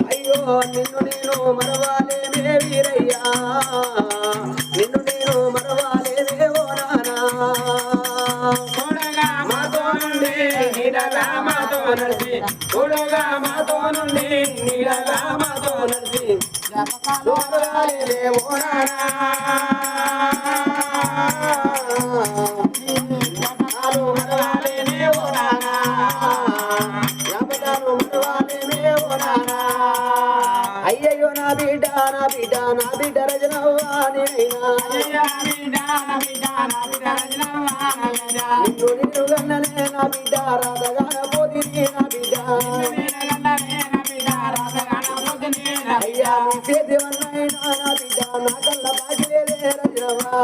అయ్యో నిన్ను నేను మరవాలేమే వీరయ్యా నిన్ను నేను మరవాలేమే ఓ నానా మాతో నుండి నీడగా మాతో నడిచి తోడుగా మాతో నుండి నీడగా మాతో నడిచి మరవాలేమే ఓ నానా అయ్యయ్యో నా బిడ్డ నా బిడ్డ నా బిడ్డ రజనవ్వానినైనా నిన్ను నిన్ను గన్ననే నా బిడ్డ రాధగాన పోదిని నా బిడ్డ అయ్యా నీ చేతి వన్నైనా నా బిడ్డ నా కళ్ళ బాగిలేదే రజనవ్వా